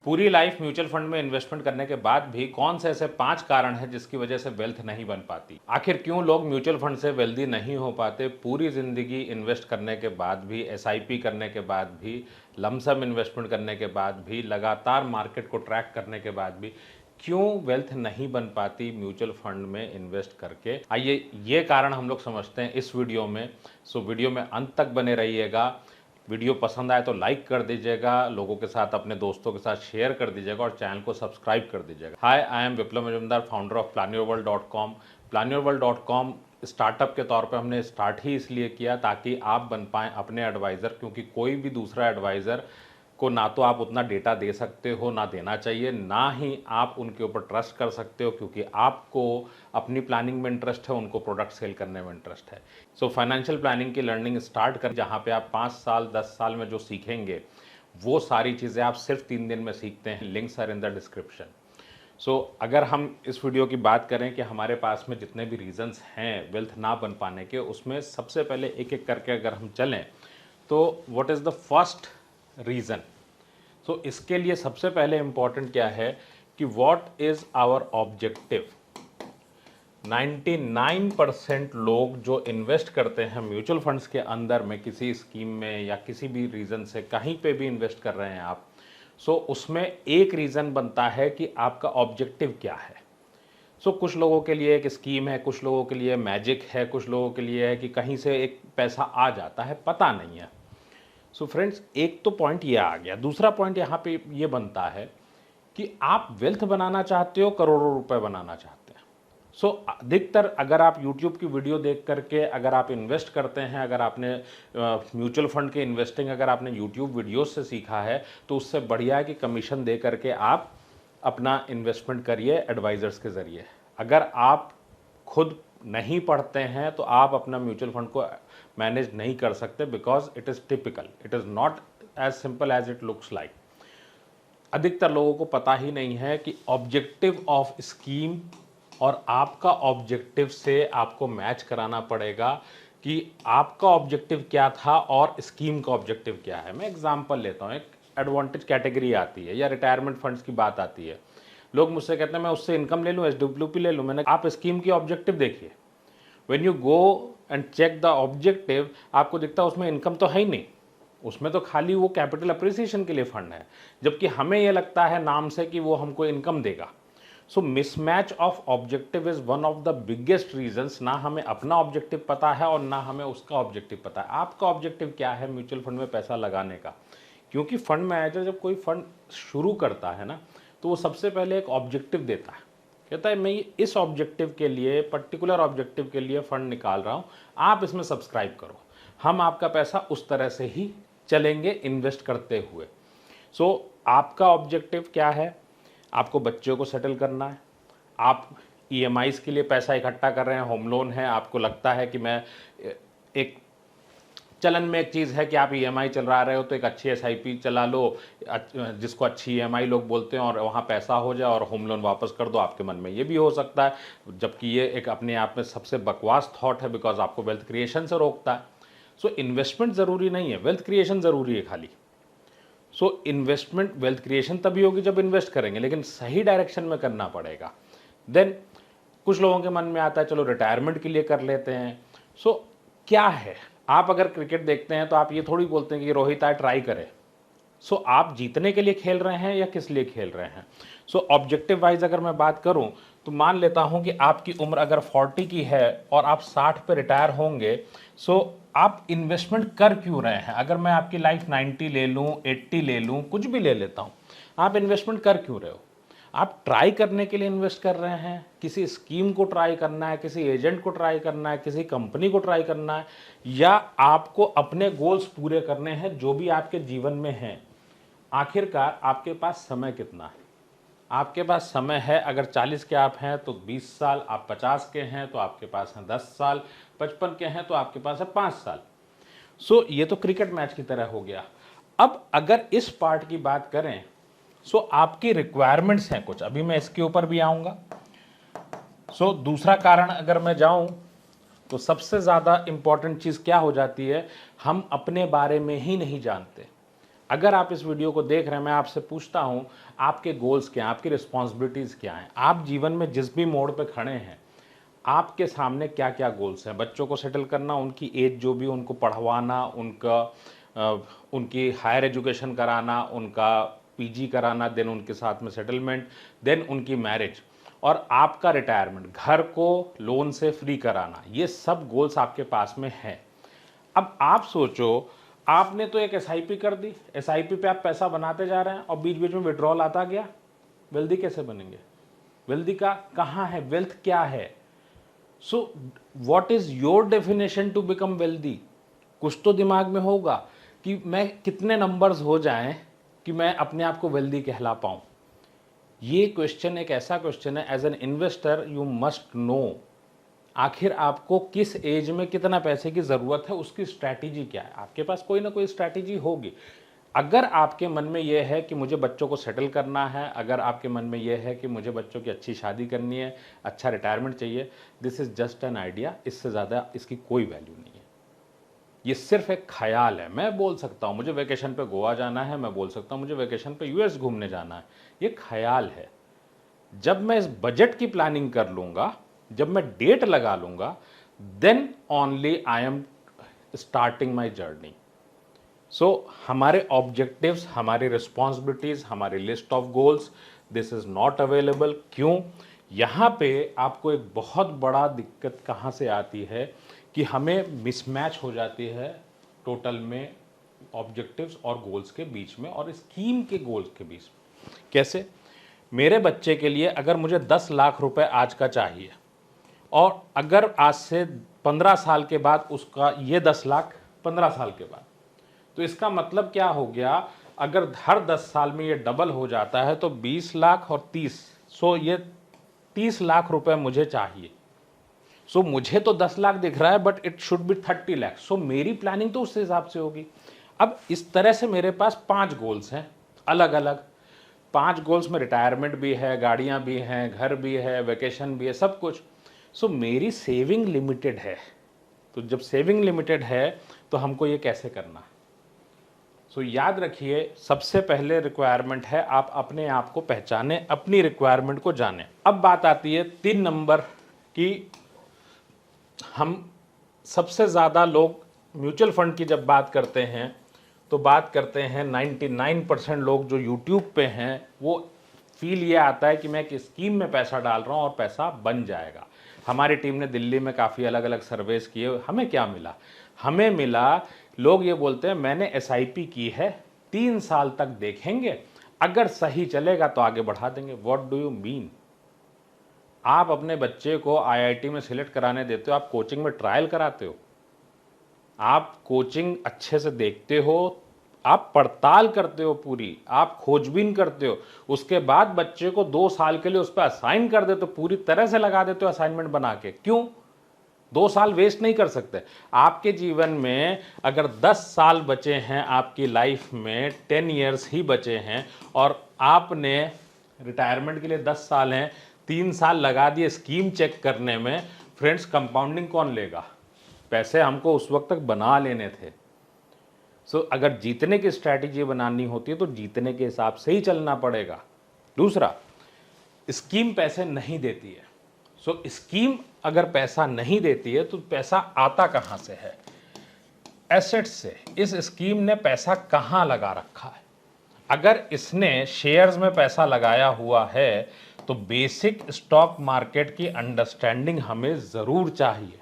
पूरी life mutual fund में investment करने के बाद भी कौन से ऐसे 5 कारण हैं जिसकी वजह से वेल्थ नहीं बन पाती? आखिर क्यों लोग म्यूचुअल फंड से वेल्दी नहीं हो पाते? पूरी ज़िंदगी इन्वेस्ट करने के बाद भी, एसआईपी करने के बाद भी, लमसम इन्वेस्टमेंट करने के बाद भी, लगातार मार्केट को ट्रैक करने के बाद भी क्यों वेल्थ नहीं बन पाती म्यूचुअल फंड में इन्वेस्ट करके? आइए ये कारण हम लोग समझते हैं इस वीडियो में। सो वीडियो में अंत तक बने रहिएगा। वीडियो पसंद आए तो लाइक कर दीजिएगा, लोगों के साथ, अपने दोस्तों के साथ शेयर कर दीजिएगा और चैनल को सब्सक्राइब कर दीजिएगा। Hi, I am Viplav Majumdar, founder of planyourworld.com। planyourworld.com startup के तौर पे हमने स्टार्ट ही इसलिए किया ताकि आप बन पाएँ अपने एडवाइज़र, क्योंकि कोई भी दूसरा एडवाइज़र को ना तो आप उतना डेटा दे सकते हो, ना देना चाहिए, ना ही आप उनके ऊपर ट्रस्ट कर सकते हो, क्योंकि आपको अपनी प्लानिंग में इंटरेस्ट है, उनको प्रोडक्ट सेल करने में इंटरेस्ट है। सो फाइनेंशियल प्लानिंग की लर्निंग स्टार्ट कर, जहाँ पे आप 5 साल 10 साल में जो सीखेंगे वो सारी चीज़ें आप सिर्फ 3 दिन में सीखते हैं। Links are in the description. So अगर हम इस वीडियो की बात करें कि हमारे पास में जितने भी रीज़न्स हैं वेल्थ ना बन पाने के, उसमें सबसे पहले एक एक करके अगर हम चलें तो what is the first reason? So इसके लिए सबसे पहले इम्पॉर्टेंट क्या है कि व्हाट इज़ आवर ऑब्जेक्टिव। 99% लोग जो इन्वेस्ट करते हैं म्यूचुअल फंड्स के अंदर में, किसी स्कीम में या किसी भी रीज़न से कहीं पे भी इन्वेस्ट कर रहे हैं आप, सो उसमें एक रीज़न बनता है कि आपका ऑब्जेक्टिव क्या है। सो कुछ लोगों के लिए एक स्कीम है, कुछ लोगों के लिए मैजिक है, कुछ लोगों के लिए है कि कहीं से एक पैसा आ जाता है, पता नहीं है। सो फ्रेंड्स, एक तो पॉइंट ये आ गया। दूसरा पॉइंट यहाँ पे ये बनता है कि आप वेल्थ बनाना चाहते हो, करोड़ों रुपए बनाना चाहते हैं। सो अधिकतर अगर आप यूट्यूब की वीडियो देख करके अगर आप इन्वेस्ट करते हैं, अगर आपने म्यूचुअल फंड के इन्वेस्टिंग अगर आपने यूट्यूब वीडियोस से सीखा है, तो उससे बढ़िया है कि कमीशन दे करके आप अपना इन्वेस्टमेंट करिए एडवाइज़र्स के ज़रिए। अगर आप खुद नहीं पढ़ते हैं तो आप अपना म्यूचुअल फंड को मैनेज नहीं कर सकते, because it is typical, it is not as simple as it looks like. अधिकतर लोगों को पता ही नहीं है कि ऑब्जेक्टिव ऑफ स्कीम और आपका ऑब्जेक्टिव से आपको मैच कराना पड़ेगा कि आपका ऑब्जेक्टिव क्या था और स्कीम का ऑब्जेक्टिव क्या है। मैं एग्जांपल लेता हूँ। एक एडवांटेज कैटेगरी आती है या रिटायरमेंट फंड्स की बात आती है। लोग मुझसे कहते हैं मैं उससे इनकम ले लूँ, एसडब्ल्यूपी ले लूँ। मैंने, आप स्कीम की ऑब्जेक्टिव देखिए। When you go and check the objective, आपको दिखता है उसमें इनकम तो है ही नहीं, उसमें तो खाली वो कैपिटल अप्रिसिएशन के लिए फंड है, जबकि हमें ये लगता है नाम से कि वो हमको इनकम देगा। So mismatch of objective is one of the biggest reasons. ना हमें अपना ऑब्जेक्टिव पता है और ना हमें उसका ऑब्जेक्टिव पता है। आपका ऑब्जेक्टिव क्या है म्यूचुअल फंड में पैसा लगाने का? क्योंकि फंड मैनेजर जब कोई फंड शुरू करता है ना, तो वो सबसे पहले एक ऑब्जेक्टिव देता है, कहता है मैं इस ऑब्जेक्टिव के लिए, पर्टिकुलर ऑब्जेक्टिव के लिए फंड निकाल रहा हूँ, आप इसमें सब्सक्राइब करो, हम आपका पैसा उस तरह से ही चलेंगे इन्वेस्ट करते हुए। सो आपका ऑब्जेक्टिव क्या है? आपको बच्चों को सेटल करना है, आप ईएमआईज के लिए पैसा इकट्ठा कर रहे हैं, होम लोन है, आपको लगता है कि मैं एक चलन में एक चीज़ है कि आप ईएमआई चला रहे हो तो एक अच्छी एसआईपी चला लो, जिसको अच्छी ईएमआई लोग बोलते हैं, और वहाँ पैसा हो जाए और होम लोन वापस कर दो। आपके मन में ये भी हो सकता है, जबकि ये एक अपने आप में सबसे बकवास थॉट है, बिकॉज आपको वेल्थ क्रिएशन से रोकता है। सो इन्वेस्टमेंट ज़रूरी नहीं है, वेल्थ क्रिएशन ज़रूरी है खाली। सो इन्वेस्टमेंट, वेल्थ क्रिएशन तभी होगी जब इन्वेस्ट करेंगे, लेकिन सही डायरेक्शन में करना पड़ेगा। देन कुछ लोगों के मन में आता है चलो रिटायरमेंट के लिए कर लेते हैं। सो क्या है, आप अगर क्रिकेट देखते हैं तो आप ये थोड़ी बोलते हैं कि रोहित आए ट्राई करे। सो आप जीतने के लिए खेल रहे हैं या किस लिए खेल रहे हैं? सो ऑब्जेक्टिव वाइज अगर मैं बात करूं तो मान लेता हूं कि आपकी उम्र अगर 40 की है और आप 60 पे रिटायर होंगे, सो आप इन्वेस्टमेंट कर क्यों रहे हैं? अगर मैं आपकी लाइफ 90 ले लूं, 80 ले लूं, कुछ भी ले लेता हूं, आप इन्वेस्टमेंट कर क्यों रहे हो? आप ट्राई करने के लिए इन्वेस्ट कर रहे हैं, किसी स्कीम को ट्राई करना है, किसी एजेंट को ट्राई करना है, किसी कंपनी को ट्राई करना है, या आपको अपने गोल्स पूरे करने हैं जो भी आपके जीवन में हैं। आखिरकार आपके पास समय कितना है? आपके पास समय है, अगर 40 के आप हैं तो 20 साल, आप 50 के हैं तो आपके पास हैं 10 साल, 55 के हैं तो आपके पास है 5 साल। सो ये तो क्रिकेट मैच की तरह हो गया। अब अगर इस पार्ट की बात करें, सो आपकी रिक्वायरमेंट्स हैं कुछ, अभी मैं इसके ऊपर भी आऊंगा। सो दूसरा कारण अगर मैं जाऊं तो सबसे ज़्यादा इंपॉर्टेंट चीज़ क्या हो जाती है, हम अपने बारे में ही नहीं जानते। अगर आप इस वीडियो को देख रहे हैं, मैं आपसे पूछता हूं आपके गोल्स क्या हैं, आपकी रिस्पॉन्सिबिलिटीज़ क्या हैं, आप जीवन में जिस भी मोड़ पे खड़े हैं आपके सामने क्या क्या गोल्स हैं। बच्चों को सेटल करना, उनकी एज जो भी, उनको पढ़वाना, उनकी हायर एजुकेशन कराना, उनका पीजी कराना, देन उनके साथ में सेटलमेंट, देन उनकी मैरिज, और आपका रिटायरमेंट, घर को लोन से फ्री कराना, ये सब गोल्स आपके पास में हैं। अब आप सोचो, आपने तो एक एसआईपी कर दी, एसआईपी पे आप पैसा बनाते जा रहे हैं और बीच बीच में विड्रॉल आता गया, वेल्दी कैसे बनेंगे? वेल्दी का कहाँ है? वेल्थ क्या है? So what is your definition to become wealthy? कुछ तो दिमाग में होगा कि मैं कितने नंबर्स हो जाएं कि मैं अपने आप को वेल्दी कहला पाऊं। ये क्वेश्चन एक ऐसा क्वेश्चन है, as an investor you must know आखिर आपको किस एज में कितना पैसे की ज़रूरत है, उसकी स्ट्रैटेजी क्या है। आपके पास कोई ना कोई स्ट्रैटेजी होगी। अगर आपके मन में यह है कि मुझे बच्चों को सेटल करना है, अगर आपके मन में यह है कि मुझे बच्चों की अच्छी शादी करनी है, अच्छा रिटायरमेंट चाहिए, this is just an idea. इससे ज़्यादा इसकी कोई वैल्यू नहीं है। ये सिर्फ एक ख्याल है। मैं बोल सकता हूँ मुझे वेकेशन पे गोवा जाना है, मैं बोल सकता हूँ मुझे वेकेशन पे यूएस घूमने जाना है, ये ख्याल है। जब मैं इस बजट की प्लानिंग कर लूँगा, जब मैं डेट लगा लूँगा, then only I am starting my journey. So हमारे ऑब्जेक्टिव्स, हमारी रिस्पॉन्सिबिलिटीज़, हमारी list of goals, this is not available. क्यों? यहाँ पे आपको एक बहुत बड़ा दिक्कत कहाँ से आती है कि हमें मिसमैच हो जाती है टोटल में ऑब्जेक्टिव्स और गोल्स के बीच में, और स्कीम के गोल्स के बीच में। कैसे? मेरे बच्चे के लिए अगर मुझे 10 लाख रुपए आज का चाहिए, और अगर आज से 15 साल के बाद उसका ये 10 लाख 15 साल के बाद, तो इसका मतलब क्या हो गया? अगर हर 10 साल में ये डबल हो जाता है तो 20 लाख और 30, सो ये 30 लाख रुपए मुझे चाहिए। सो मुझे तो 10 लाख दिख रहा है, but it should be 30 lakh. So मेरी प्लानिंग तो उस हिसाब से होगी। अब इस तरह से मेरे पास 5 गोल्स हैं, अलग अलग 5 गोल्स में रिटायरमेंट भी है, गाड़ियां भी हैं, घर भी है, वेकेशन भी है, सब कुछ। सो मेरी सेविंग लिमिटेड है। तो जब सेविंग लिमिटेड है तो हमको ये कैसे करना? सो याद रखिए, सबसे पहले रिक्वायरमेंट है आप अपने आप को पहचाने, अपनी रिक्वायरमेंट को जाने। अब बात आती है 3 नंबर की। हम सबसे ज़्यादा लोग म्यूचुअल फंड की जब बात करते हैं तो बात करते हैं 99% लोग जो यूट्यूब पे हैं, वो फील ये आता है कि मैं एक स्कीम में पैसा डाल रहा हूँ और पैसा बन जाएगा। हमारी टीम ने दिल्ली में काफ़ी अलग अलग सर्वेस किए, हमें क्या मिला? हमें मिला, लोग ये बोलते हैं मैंने एसआईपी की है, 3 साल तक देखेंगे, अगर सही चलेगा तो आगे बढ़ा देंगे। What do you mean? आप अपने बच्चे को आईआईटी में सिलेक्ट कराने देते हो, आप कोचिंग में ट्रायल कराते हो, आप कोचिंग अच्छे से देखते हो, आप पड़ताल करते हो पूरी, आप खोजबीन करते हो, उसके बाद बच्चे को 2 साल के लिए उस पर असाइन कर देते हो, पूरी तरह से लगा देते हो असाइनमेंट बना के। क्यों? 2 साल वेस्ट नहीं कर सकते। आपके जीवन में अगर 10 साल बचे हैं, आपकी लाइफ में 10 ईयर्स ही बचे हैं, और आपने रिटायरमेंट के लिए 10 साल हैं, 3 साल लगा दिए स्कीम चेक करने में, फ्रेंड्स कंपाउंडिंग कौन लेगा? पैसे हमको उस वक्त तक बना लेने थे। सो अगर जीतने की स्ट्रैटेजी बनानी होती है तो जीतने के हिसाब से ही चलना पड़ेगा। दूसरा, स्कीम पैसे नहीं देती है। सो स्कीम अगर पैसा नहीं देती है तो पैसा आता कहाँ से है? एसेट्स से। इस स्कीम ने पैसा कहाँ लगा रखा है? अगर इसने शेयर्स में पैसा लगाया हुआ है तो बेसिक स्टॉक मार्केट की अंडरस्टैंडिंग हमें ज़रूर चाहिए।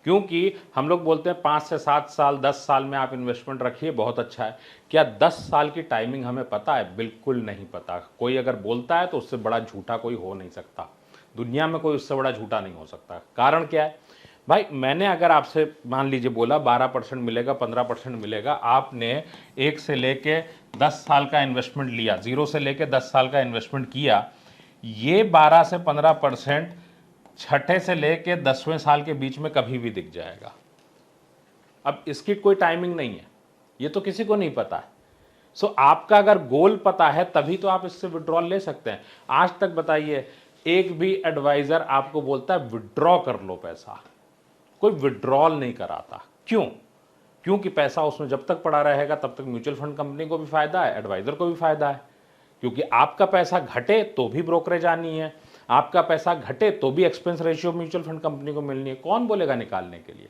क्योंकि हम लोग बोलते हैं 5 से 7 साल, 10 साल में आप इन्वेस्टमेंट रखिए, बहुत अच्छा है। क्या 10 साल की टाइमिंग हमें पता है? बिल्कुल नहीं पता। कोई अगर बोलता है तो उससे बड़ा झूठा कोई हो नहीं सकता। दुनिया में कोई उससे बड़ा झूठा नहीं हो सकता। कारण क्या है? भाई मैंने अगर आपसे मान लीजिए बोला 12% मिलेगा, 15% मिलेगा, आपने 1 से लेके 10 साल का इन्वेस्टमेंट लिया, 0 से लेके 10 साल का इन्वेस्टमेंट किया, ये 12 से 15% छठे से लेके 10वें साल के बीच में कभी भी दिख जाएगा। अब इसकी कोई टाइमिंग नहीं है, ये तो किसी को नहीं पता है। सो आपका अगर गोल पता है तभी तो आप इससे विड्रॉल ले सकते हैं। आज तक बताइए, एक भी एडवाइजर आपको बोलता है विड्रॉ कर लो पैसा, कोई विड्रॉल नहीं कराता। क्यों? क्योंकि पैसा उसमें जब तक पड़ा रहेगा तब तक म्यूचुअल फंड कंपनी को भी फायदा है, एडवाइजर को भी फायदा है। क्योंकि आपका पैसा घटे तो भी ब्रोकरेज आनी है, आपका पैसा घटे तो भी expense ratio mutual fund company को मिलनी है। कौन बोलेगा निकालने के लिए?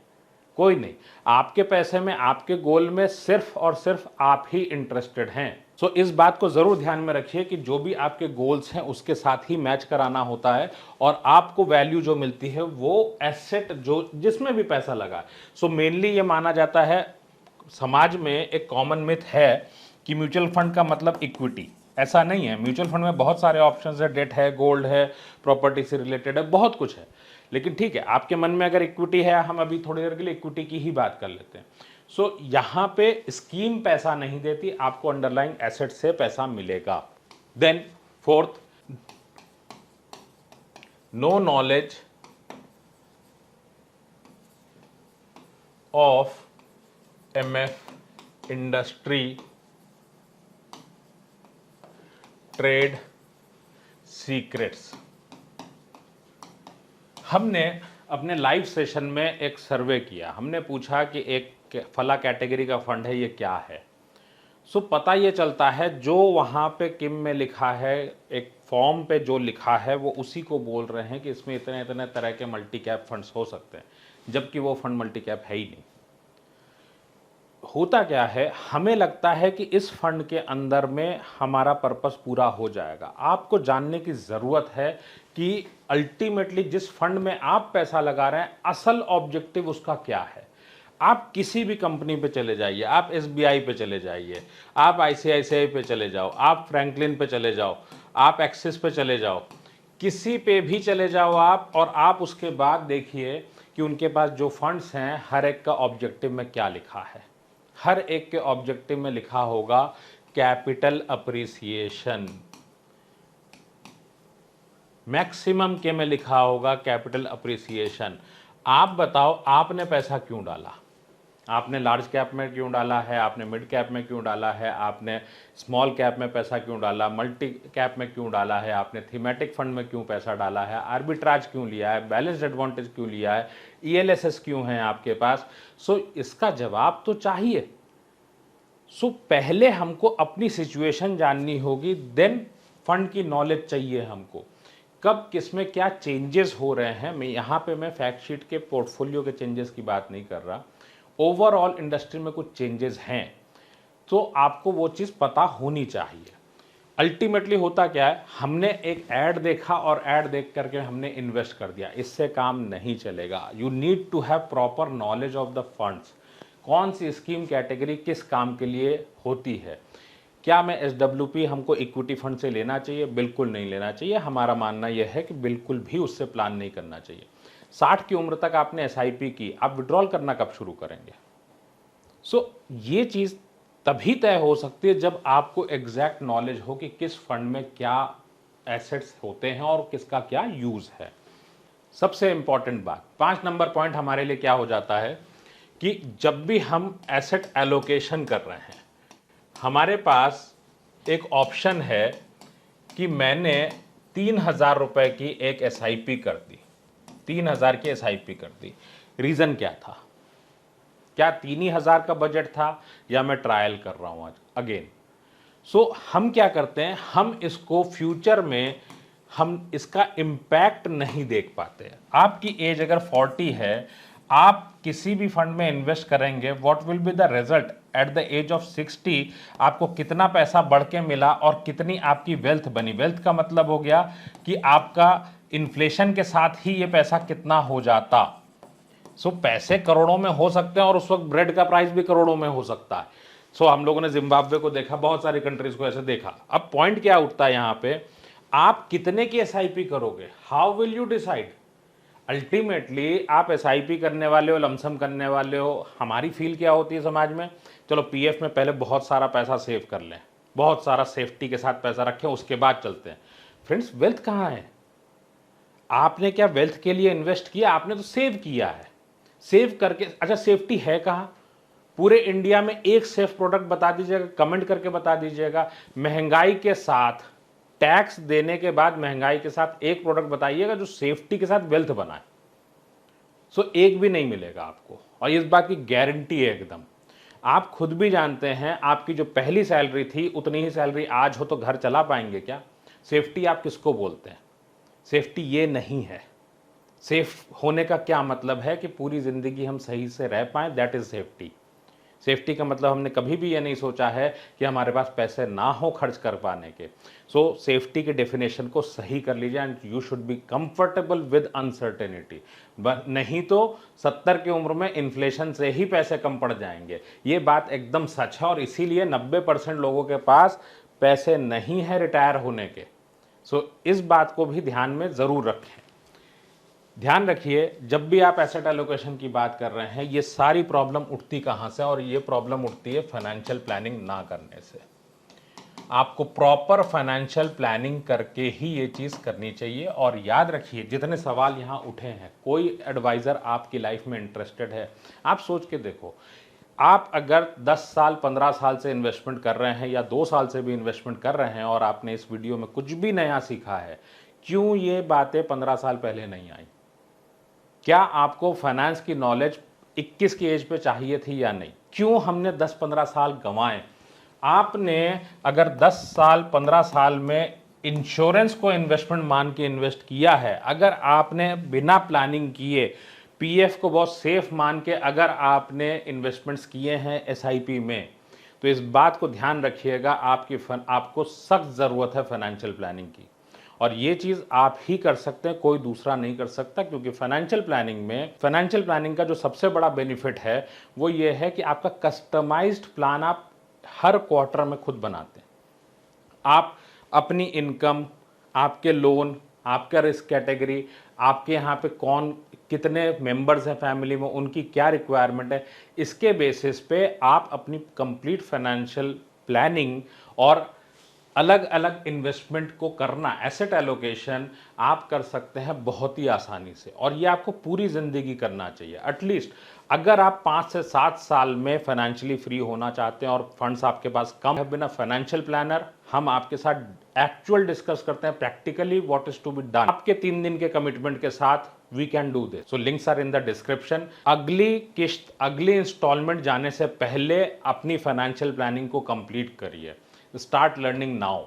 कोई नहीं। आपके पैसे में, आपके गोल में सिर्फ और सिर्फ आप ही इंटरेस्टेड हैं। सो इस बात को जरूर ध्यान में रखिए कि जो भी आपके गोल्स हैं उसके साथ ही मैच कराना होता है, और आपको वैल्यू जो मिलती है वो एसेट जो जिसमें भी पैसा लगा। सो मेनली ये माना जाता है, समाज में एक कॉमन मिथ है कि म्यूचुअल फंड का मतलब इक्विटी। ऐसा नहीं है। म्यूचुअल फंड में बहुत सारे ऑप्शंस है, डेट है, गोल्ड है, प्रॉपर्टी से रिलेटेड है, बहुत कुछ है। लेकिन ठीक है, आपके मन में अगर इक्विटी है, हम अभी थोड़ी देर के लिए इक्विटी की ही बात कर लेते हैं। सो यहां पे स्कीम पैसा नहीं देती, आपको अंडरलाइंग एसेट से पैसा मिलेगा। Then fourth, no knowledge of MF industry trade secrets. हमने अपने लाइव सेशन में एक सर्वे किया। हमने पूछा कि एक फला कैटेगरी का फंड है, ये क्या है। सो पता ये चलता है जो वहाँ पे किम में लिखा है, एक फॉर्म पे जो लिखा है वो उसी को बोल रहे हैं कि इसमें इतने इतने तरह के मल्टी कैप फंड्स हो सकते हैं, जबकि वो फंड मल्टी कैप है ही नहीं। होता क्या है, हमें लगता है कि इस फंड के अंदर में हमारा पर्पस पूरा हो जाएगा। आपको जानने की ज़रूरत है कि अल्टीमेटली जिस फंड में आप पैसा लगा रहे हैं, असल ऑब्जेक्टिव उसका क्या है। आप किसी भी कंपनी पे चले जाइए, आप एसबीआई पे चले जाइए, आप आईसीआईसीआई पे चले जाओ, आप फ्रैंकलिन पे चले जाओ, आप एक्सिस पे चले जाओ, किसी पे भी चले जाओ आप, और आप उसके बाद देखिए कि उनके पास जो फंड्स हैं, हर एक का ऑब्जेक्टिव में क्या लिखा है। हर एक के ऑब्जेक्टिव में लिखा होगा कैपिटल अप्रिसिएशन। मैक्सिमम के में लिखा होगा कैपिटल अप्रिसिएशन। आप बताओ, आपने पैसा क्यों डाला? आपने लार्ज कैप में क्यों डाला है? आपने मिड कैप में क्यों डाला है? आपने स्मॉल कैप में पैसा क्यों डाला? मल्टी कैप में क्यों डाला है? आपने थीमेटिक फंड में क्यों पैसा डाला है? आर्बिट्राज क्यों लिया है? बैलेंस्ड एडवांटेज क्यों लिया है? ईएलएसएस क्यों है आपके पास? सो इसका जवाब तो चाहिए। सो पहले हमको अपनी सिचुएशन जाननी होगी, देन फंड की नॉलेज चाहिए हमको, कब किस में क्या चेंजेस हो रहे हैं। यहाँ पे मैं फैक्ट शीट के पोर्टफोलियो के चेंजेस की बात नहीं कर रहा, ओवरऑल इंडस्ट्री में कुछ चेंजेस हैं, तो आपको वो चीज़ पता होनी चाहिए। अल्टीमेटली होता क्या है, हमने एक ऐड देखा और ऐड देख करके हमने इन्वेस्ट कर दिया, इससे काम नहीं चलेगा। You need to have proper knowledge of the funds. कौन सी स्कीम कैटेगरी किस काम के लिए होती है। क्या मैं एसडब्ल्यूपी हमको इक्विटी फंड से लेना चाहिए? बिल्कुल नहीं लेना चाहिए। हमारा मानना यह है कि बिल्कुल भी उससे प्लान नहीं करना चाहिए। 60 की उम्र तक आपने एसआईपी की, आप विड्रॉल करना कब शुरू करेंगे? सो ये चीज़ तभी तय हो सकती है जब आपको एग्जैक्ट नॉलेज हो कि किस फंड में क्या एसेट्स होते हैं और किसका क्या यूज़ है। सबसे इंपॉर्टेंट बात, 5 नंबर पॉइंट हमारे लिए क्या हो जाता है कि जब भी हम एसेट एलोकेशन कर रहे हैं, हमारे पास एक ऑप्शन है कि मैंने 3,000 रुपये की एक एसआईपी कर दी, 3,000 की एसआईपी कर दी। रीज़न क्या था? क्या 3,000 का बजट था या मैं ट्रायल कर रहा हूँ आज अगेन? सो हम क्या करते हैं, हम इसको फ्यूचर में हम इसका इम्पैक्ट नहीं देख पाते। आपकी एज अगर 40 है, आप किसी भी फंड में इन्वेस्ट करेंगे, what will be the result at the age of 60? आपको कितना पैसा बढ़ के मिला और कितनी आपकी वेल्थ बनी। वेल्थ का मतलब हो गया कि आपका इन्फ्लेशन के साथ ही ये पैसा कितना हो जाता। सो पैसे करोड़ों में हो सकते हैं और उस वक्त ब्रेड का प्राइस भी करोड़ों में हो सकता है। सो हम लोगों ने जिम्बाब्वे को देखा, बहुत सारी कंट्रीज को ऐसे देखा। अब पॉइंट क्या उठता है यहाँ पे, आप कितने की एसआईपी करोगे? How will you decide? Ultimately आप एसआईपी करने वाले हो, लमसम करने वाले हो, हमारी फील क्या होती है समाज में, चलो पीएफ में पहले बहुत सारा पैसा सेव कर लें, बहुत सारा सेफ्टी के साथ पैसा रखें, उसके बाद चलते हैं। फ्रेंड्स, वेल्थ कहाँ है? आपने क्या वेल्थ के लिए इन्वेस्ट किया? आपने तो सेव किया है। सेव करके, अच्छा सेफ्टी है कहाँ? पूरे इंडिया में एक सेफ प्रोडक्ट बता दीजिएगा, कमेंट करके बता दीजिएगा। महंगाई के साथ, टैक्स देने के बाद महंगाई के साथ एक प्रोडक्ट बताइएगा जो सेफ्टी के साथ वेल्थ बनाए। सो एक भी नहीं मिलेगा आपको, और इस बात की गारंटी है एकदम। आप खुद भी जानते हैं आपकी जो पहली सैलरी थी उतनी ही सैलरी आज हो तो घर चला पाएंगे क्या? सेफ्टी आप किसको बोलते हैं? सेफ्टी ये नहीं है। सेफ होने का क्या मतलब है कि पूरी ज़िंदगी हम सही से रह पाएँ, दैट इज़ सेफ्टी। सेफ्टी का मतलब हमने कभी भी ये नहीं सोचा है कि हमारे पास पैसे ना हो खर्च कर पाने के। सो सेफ्टी के डेफिनेशन को सही कर लीजिए and you should be comfortable with uncertainty. नहीं तो 70 की उम्र में इन्फ्लेशन से ही पैसे कम पड़ जाएंगे। ये बात एकदम सच है और इसीलिए 90% लोगों के पास पैसे नहीं है रिटायर होने के। सो इस बात को भी ध्यान में ज़रूर रखें। ध्यान रखिए, जब भी आप एसेट एलोकेशन की बात कर रहे हैं, ये सारी प्रॉब्लम उठती कहाँ से? और ये प्रॉब्लम उठती है फाइनेंशियल प्लानिंग ना करने से। आपको प्रॉपर फाइनेंशियल प्लानिंग करके ही ये चीज़ करनी चाहिए। और याद रखिए, जितने सवाल यहाँ उठे हैं, कोई एडवाइज़र आपकी लाइफ में इंटरेस्टेड है, आप सोच के देखो। आप अगर 10 साल 15 साल से इन्वेस्टमेंट कर रहे हैं या 2 साल से भी इन्वेस्टमेंट कर रहे हैं और आपने इस वीडियो में कुछ भी नया सीखा है, क्यों ये बातें 15 साल पहले नहीं आई? क्या आपको फाइनेंस की नॉलेज 21 की एज पे चाहिए थी या नहीं? क्यों हमने 10-15 साल गंवाए? आपने अगर 10 साल 15 साल में इंश्योरेंस को इन्वेस्टमेंट मान के इन्वेस्ट किया है, अगर आपने बिना प्लानिंग किए पीएफ को बहुत सेफ मान के अगर आपने इन्वेस्टमेंट्स किए हैं एसआईपी में, तो इस बात को ध्यान रखिएगा, आपको सख्त ज़रूरत है फाइनेंशियल प्लानिंग की। और ये चीज़ आप ही कर सकते हैं, कोई दूसरा नहीं कर सकता। क्योंकि फाइनेंशियल प्लानिंग का जो सबसे बड़ा बेनिफिट है वो ये है कि आपका कस्टमाइज्ड प्लान आप हर क्वार्टर में खुद बनाते हैं। आप अपनी इनकम, आपके लोन, आपका रिस्क कैटेगरी, आपके यहाँ पे कौन कितने मेंबर्स हैं फैमिली में, उनकी क्या रिक्वायरमेंट है, इसके बेसिस पे आप अपनी कंप्लीट फाइनेंशियल प्लानिंग और अलग अलग इन्वेस्टमेंट को करना, एसेट एलोकेशन आप कर सकते हैं बहुत ही आसानी से। और ये आपको पूरी ज़िंदगी करना चाहिए। एटलीस्ट अगर आप 5 से 7 साल में फाइनेंशियली फ्री होना चाहते हैं और फंड्स आपके पास कम है, बिना फाइनेंशियल प्लानर हम आपके साथ एक्चुअल डिस्कस करते हैं practically what is to be done. आपके 3 दिन के कमिटमेंट के साथ we can do this. So links are in the description. अगली किस्त, अगली इंस्टॉलमेंट जाने से पहले अपनी फाइनेंशियल प्लानिंग को कंप्लीट करिए। Start learning now.